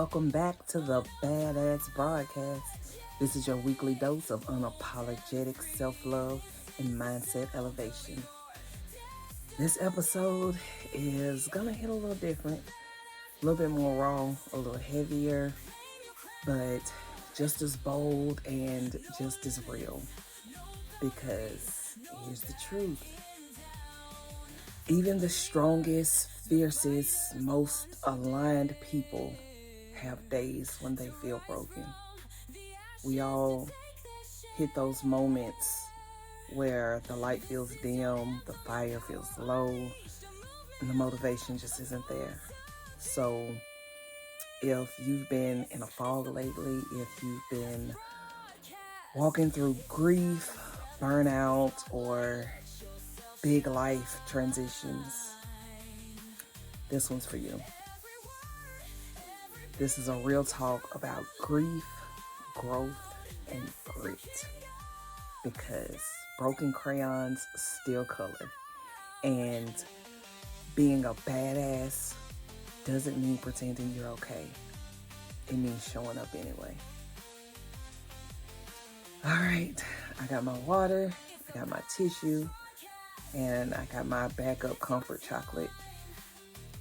welcome back to the Badass Broadcast. This is your weekly dose of unapologetic self-love and mindset elevation. This episode is gonna hit a little different, a little bit more raw, a little heavier, but just as bold and just as real. Because here's the truth. Even the strongest, fiercest, most aligned people have days when they feel broken. We all hit those moments where the light feels dim, the fire feels low, and the motivation just isn't there. So if you've been in a fog lately, if you've been walking through grief, burnout, or big life transitions, this one's for you. This is a real talk about grief, growth, and grit. Because broken crayons still color. And being a badass doesn't mean pretending you're okay. It means showing up anyway. All right, I got my water, I got my tissue, and I got my backup comfort chocolate.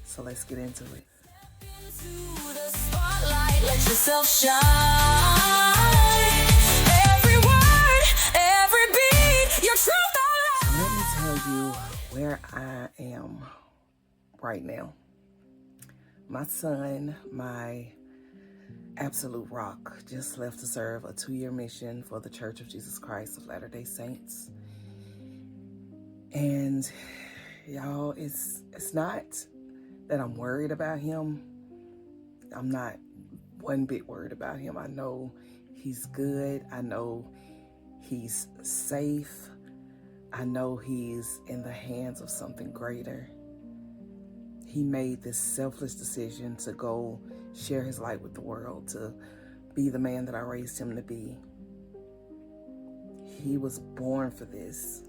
So let's get into it. To the spotlight, let yourself shine. Every word, every beat, your truth So let me tell you where I am right now. My son, my absolute rock, just left to serve a 2-year mission for the Church of Jesus Christ of Latter-day Saints. And y'all, it's not that I'm worried about him. I'm not one bit worried about him. I know he's good. I know he's safe. I know he's in the hands of something greater. He made this selfless decision to go share his light with the world, to be the man that I raised him to be. He was born for this.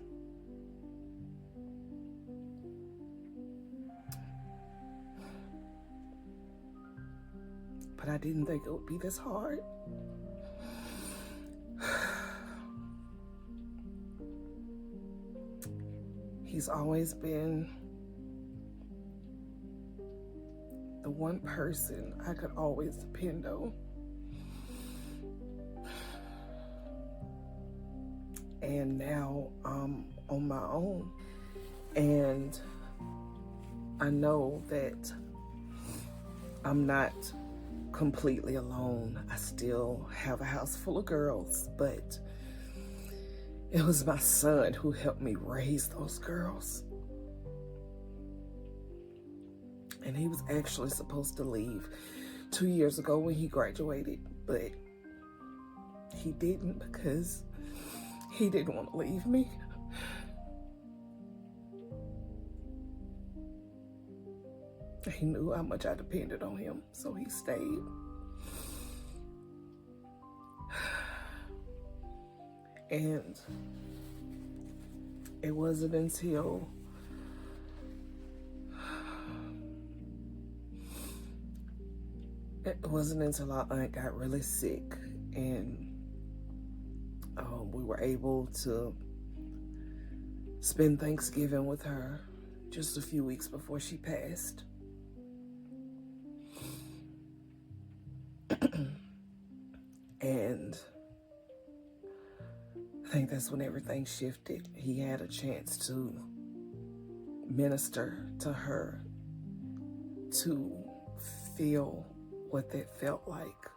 But I didn't think it would be this hard. He's always been the one person I could always depend on. And now I'm on my own. And I know that I'm not completely alone. I still have a house full of girls, but it was my son who helped me raise those girls. And he was actually supposed to leave 2 years ago when he graduated, but he didn't because he didn't want to leave me. He knew how much I depended on him, so he stayed. And it wasn't until our aunt got really sick and we were able to spend Thanksgiving with her just a few weeks before she passed. And I think that's when everything shifted. He had a chance to minister to her, to feel what that felt like,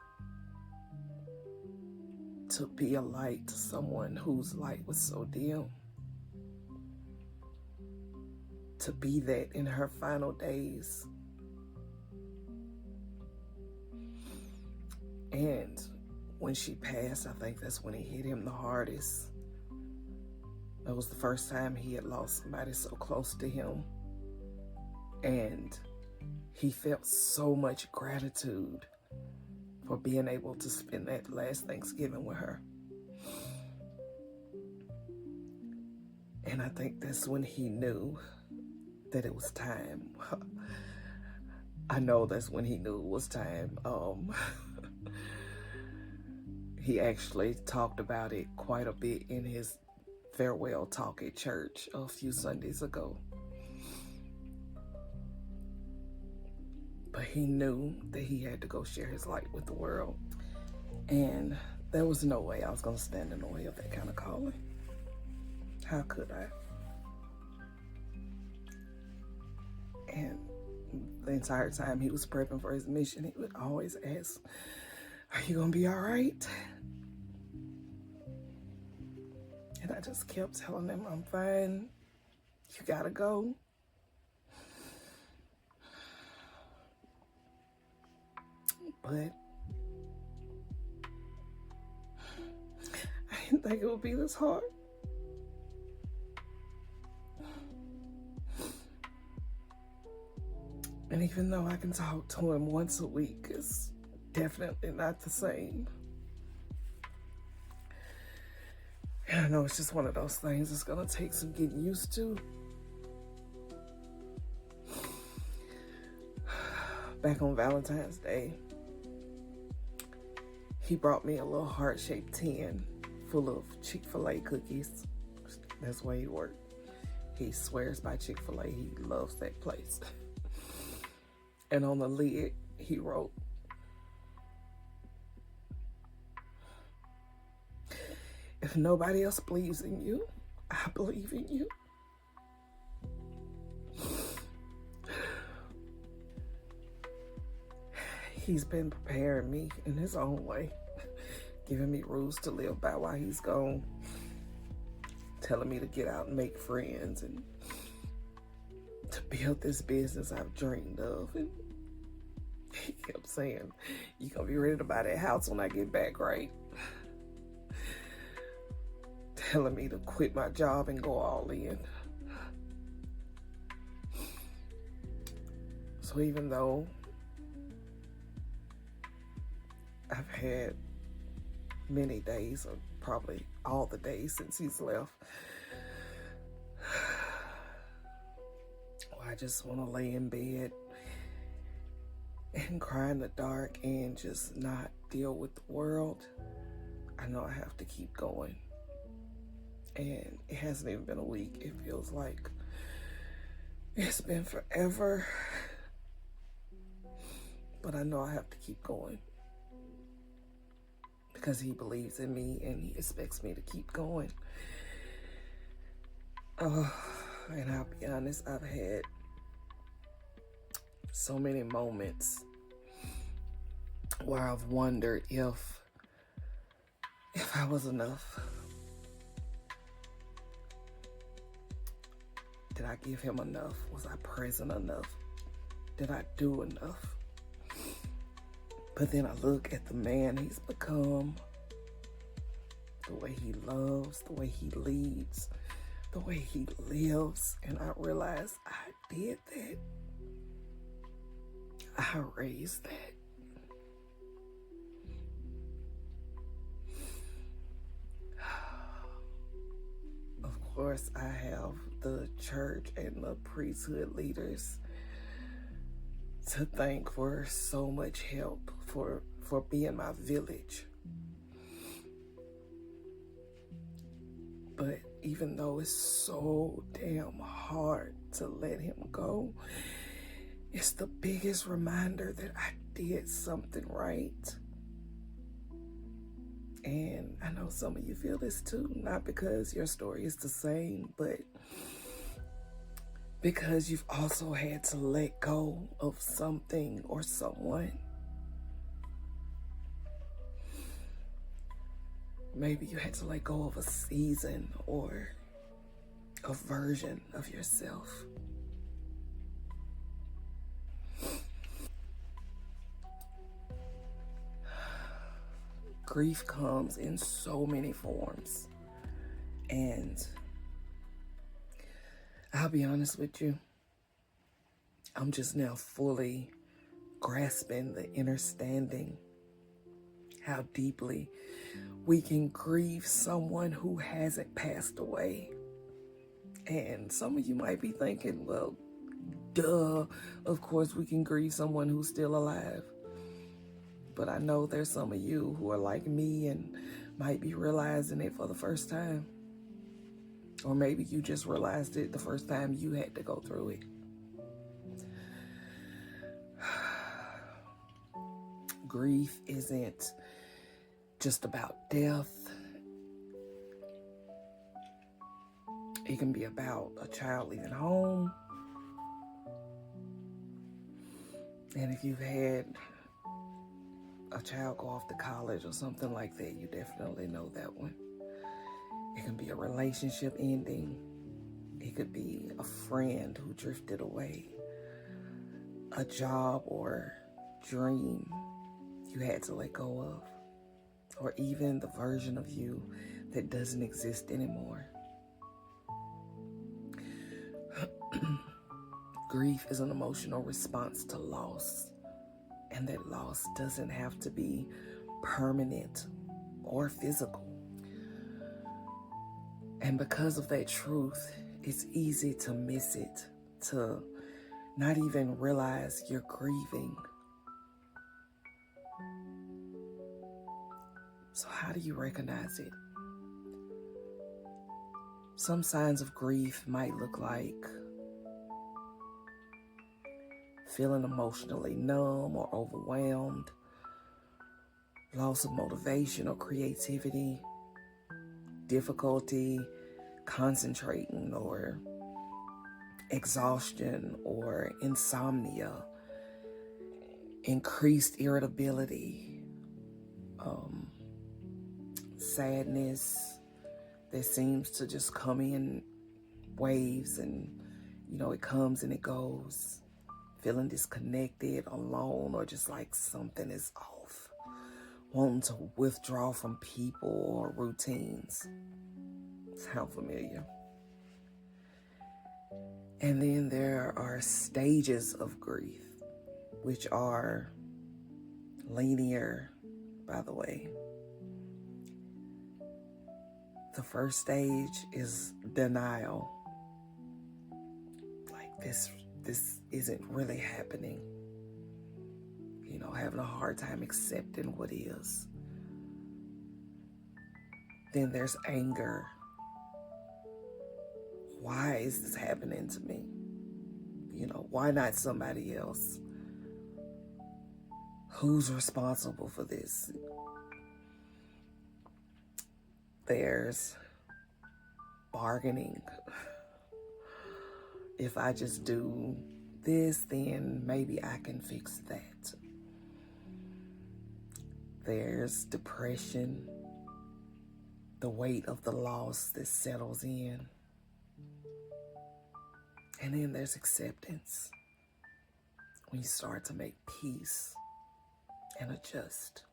to be a light to someone whose light was so dim, to be that in her final days. And when she passed, I think that's when it hit him the hardest. That was the first time he had lost somebody so close to him. And he felt so much gratitude for being able to spend that last Thanksgiving with her. And I think that's when he knew that it was time. I know that's when he knew it was time. He actually talked about it quite a bit in his farewell talk at church a few Sundays ago. But he knew that he had to go share his light with the world. And there was no way I was going to stand in the way of that kind of calling. How could I? And the entire time he was prepping for his mission, he would always ask, "Are you going to be all right?" And I just kept telling him, "I'm fine. You got to go." But I didn't think it would be this hard. And even though I can talk to him once a week, it's definitely not the same. And I know it's just one of those things that's going to take some getting used to. Back on Valentine's Day, he brought me a little heart-shaped tin full of Chick-fil-A cookies. That's where he worked. He swears by Chick-fil-A. He loves that place. And on the lid, he wrote, "If nobody else believes in you, I believe in you." He's been preparing me in his own way, giving me rules to live by while he's gone, telling me to get out and make friends and to build this business I've dreamed of. And he kept saying, "You gonna be ready to buy that house when I get back, right?" Telling me to quit my job and go all in. So even though I've had many days, or probably all the days since he's left, I just want to lay in bed and cry in the dark and just not deal with the world, I know I have to keep going. And it hasn't even been a week. It feels like it's been forever. But I know I have to keep going because he believes in me and he expects me to keep going. And I'll be honest, I've had so many moments where I've wondered if I was enough. Did I give him enough? Was I present enough? Did I do enough? But then I look at the man he's become, the way he loves, the way he leads, the way he lives, and I realize I did that. I raised that. Of course, I have the church and the priesthood leaders to thank for so much help, for being my village. But even though it's so damn hard to let him go, it's the biggest reminder that I did something right. And I know some of you feel this too, not because your story is the same, but because you've also had to let go of something or someone. Maybe you had to let go of a season or a version of yourself. Grief comes in so many forms. And I'll be honest with you, I'm just now fully grasping the understanding how deeply we can grieve someone who hasn't passed away. And some of you might be thinking, well, Duh, of course we can grieve someone who's still alive. But I know there's some of you who are like me and might be realizing it for the first time. Or maybe you just realized it the first time you had to go through it. Grief isn't just about death. It can be about a child leaving home. And if you've had a child go off to college or something like that, you definitely know that one. It can be a relationship ending. It could be a friend who drifted away. A job or dream you had to let go of. Or even the version of you that doesn't exist anymore. Grief is an emotional response to loss. And that loss doesn't have to be permanent or physical. And because of that truth, it's easy to miss it, to not even realize you're grieving. So how do you recognize it? Some signs of grief might look like feeling emotionally numb or overwhelmed, loss of motivation or creativity, difficulty concentrating or exhaustion or insomnia, increased irritability, sadness that seems to just come in waves and, it comes and it goes. Feeling disconnected, alone, or just like something is off. Wanting to withdraw from people or routines. Sound familiar? And then there are stages of grief, which are linear, by the way. The first stage is denial. Like this isn't really happening. Having a hard time accepting what is. Then there's anger. Why is this happening to me? Why not somebody else? Who's responsible for this? There's bargaining. If I just do this, then maybe I can fix that. There's depression, the weight of the loss that settles in. And then there's acceptance, when you start to make peace and adjust.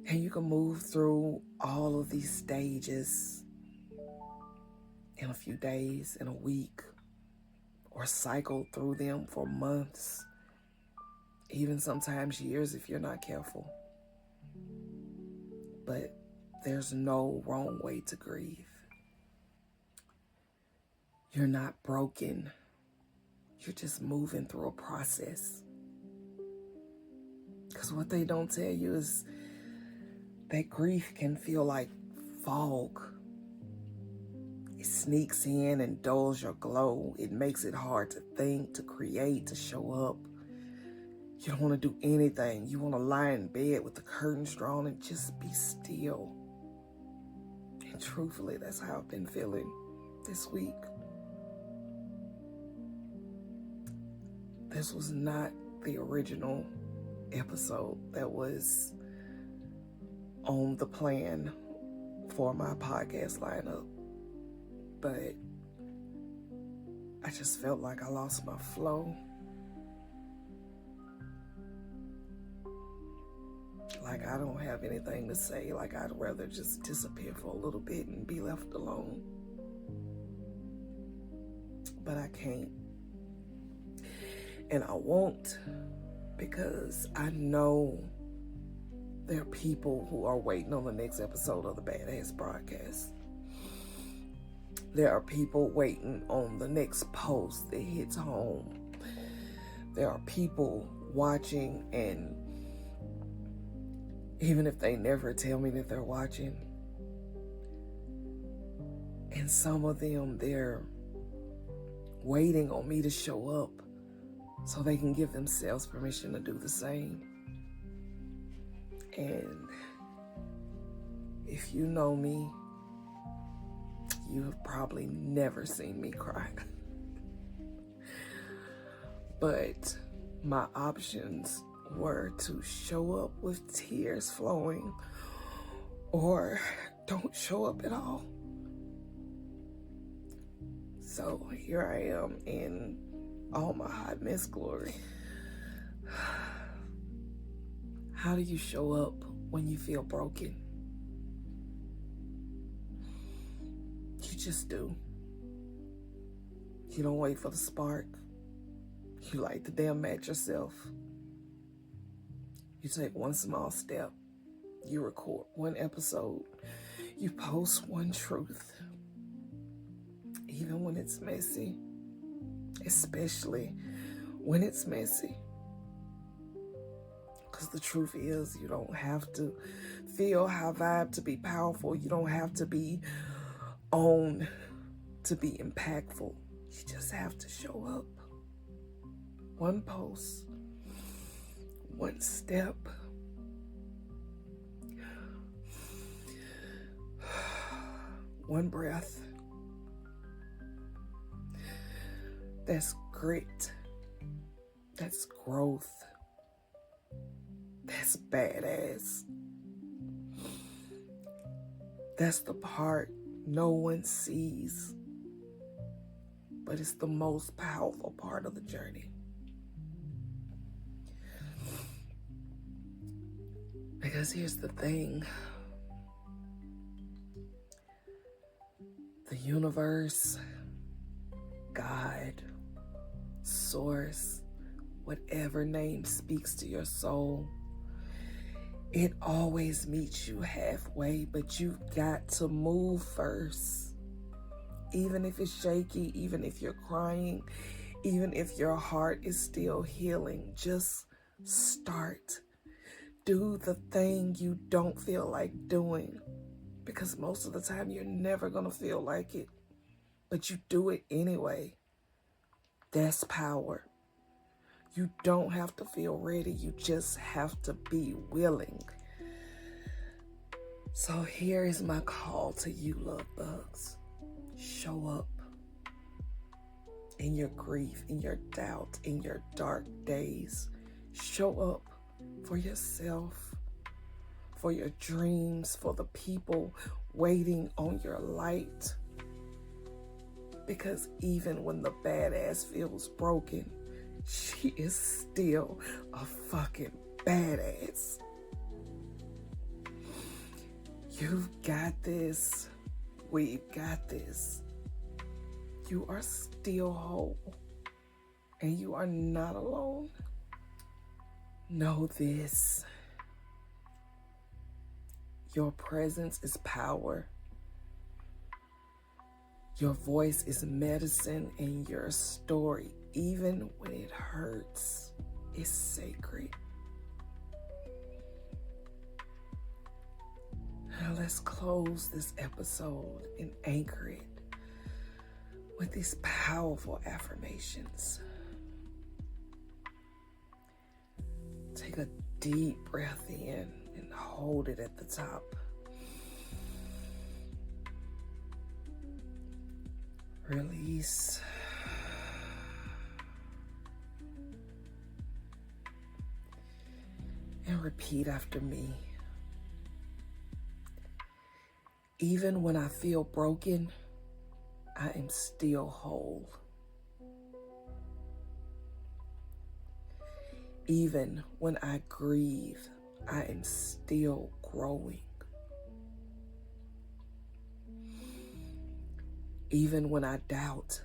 And you can move through all of these stages in a few days, in a week, or cycle through them for months, even sometimes years if you're not careful. But there's no wrong way to grieve. You're not broken. You're just moving through a process. Because what they don't tell you is that grief can feel like fog. It sneaks in and dulls your glow. It makes it hard to think, to create, to show up. You don't want to do anything. You want to lie in bed with the curtains drawn and just be still. And truthfully, that's how I've been feeling this week. This was not the original episode that was on the plan for my podcast lineup. But I just felt like I lost my flow. Like I don't have anything to say. Like I'd rather just disappear for a little bit and be left alone. But I can't. And I won't, because I know there are people who are waiting on the next episode of the Badass Broadcast. There are people waiting on the next post that hits home. There are people watching, and even if they never tell me that they're watching, and some of them, they're waiting on me to show up so they can give themselves permission to do the same. And if you know me, you have probably never seen me cry. But my options were to show up with tears flowing or don't show up at all. So here I am in all my hot mess glory. How do you show up when you feel broken? You just do. You don't wait for the spark. You light the damn match yourself. You take one small step. You record one episode. You post one truth. Even when it's messy. Especially when it's messy. Because the truth is, you don't have to feel high vibe to be powerful. You don't have to be on to be impactful. You just have to show up. One post, one step, one breath. That's grit. That's growth. That's badass. That's the part no one sees, but it's the most powerful part of the journey. Because here's the thing. The universe, God, source, whatever name speaks to your soul, it always meets you halfway, but you've got to move first. Even if it's shaky, even if you're crying, even if your heart is still healing, just start. Do the thing you don't feel like doing, because most of the time you're never going to feel like it, but you do it anyway. That's power. You don't have to feel ready. You just have to be willing. So here is my call to you, love bugs. Show up in your grief, in your doubt, in your dark days. Show up for yourself, for your dreams, for the people waiting on your light. Because even when the badass feels broken, she is still a fucking badass. You've got this. We've got this. You are still whole. And you are not alone. Know this. Your presence is power. Your voice is medicine, and your story, even when it hurts, is sacred. Now let's close this episode and anchor it with these powerful affirmations. Take a deep breath in and hold it at the top. Release. And repeat after me. Even when I feel broken, I am still whole. Even when I grieve, I am still growing. Even when I doubt,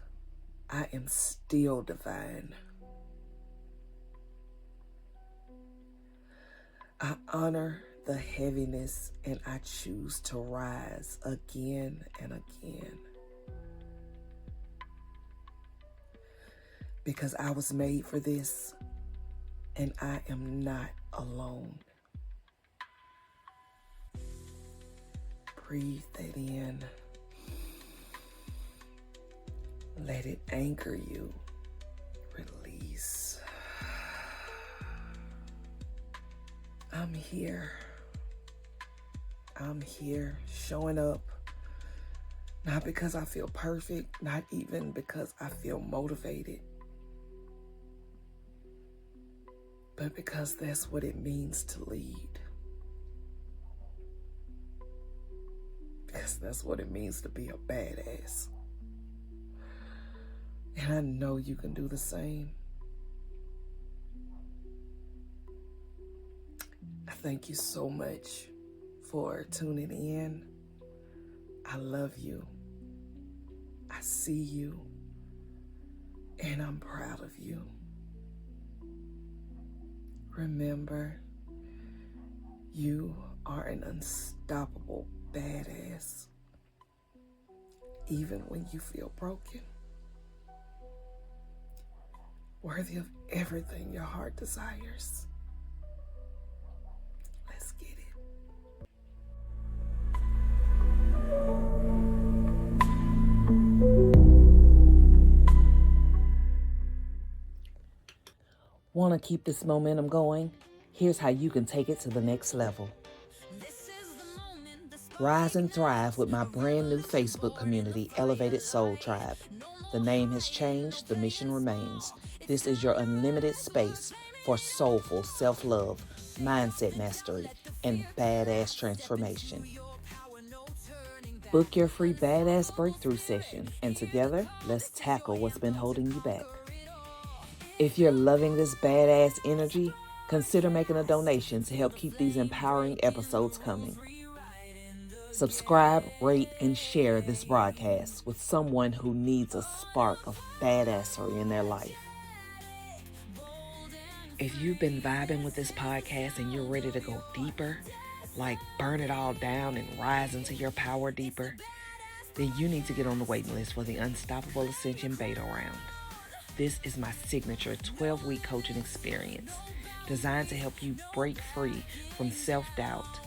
I am still divine. I honor the heaviness and I choose to rise again and again. because I was made for this and I am not alone. Breathe that in. Let it anchor you. Release. I'm here. I'm here, showing up. Not because I feel perfect, not even because I feel motivated, but because that's what it means to lead. Because that's what it means to be a badass. And I know you can do the same. I thank you so much for tuning in. I love you. I see you. And I'm proud of you. Remember, you are an unstoppable badass. Even when you feel broken. Worthy of everything your heart desires. Let's get it. Want to keep this momentum going? Here's how you can take it to the next level. Rise and thrive with my brand new Facebook community, Elevated Soul Tribe. The name has changed, the mission remains. This is your unlimited space for soulful self-love, mindset mastery, and badass transformation. Book your free badass breakthrough session, and together, let's tackle what's been holding you back. If you're loving this badass energy, consider making a donation to help keep these empowering episodes coming. Subscribe, rate, and share this broadcast with someone who needs a spark of badassery in their life. If you've been vibing with this podcast and you're ready to go deeper, like burn it all down and rise into your power deeper, then you need to get on the waiting list for the Unstoppable Ascension Beta Round. This is my signature 12-week coaching experience designed to help you break free from self-doubt,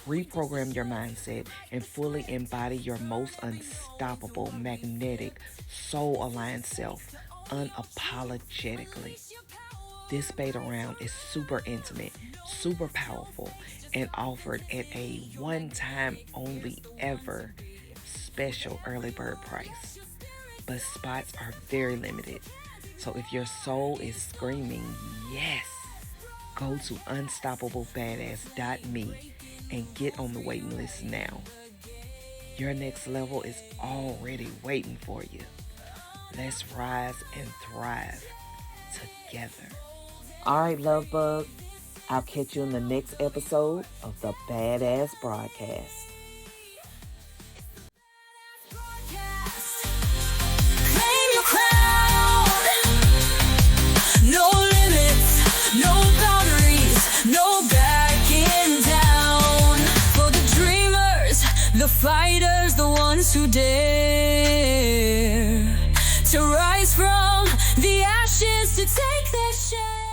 reprogram your mindset, and fully embody your most unstoppable, magnetic, soul-aligned self unapologetically. This beta round is super intimate, super powerful, and offered at a one-time only ever special early bird price. But spots are very limited. So if your soul is screaming yes, go to unstoppablebadass.me and get on the waiting list now. Your next level is already waiting for you. Let's rise and thrive together. All right, love bug. I'll catch you in the next episode of the Badass Broadcast. Claim your crown. No limits, no boundaries, no backing down. For the dreamers, the fighters, the ones who dare to rise from the ashes to take their share.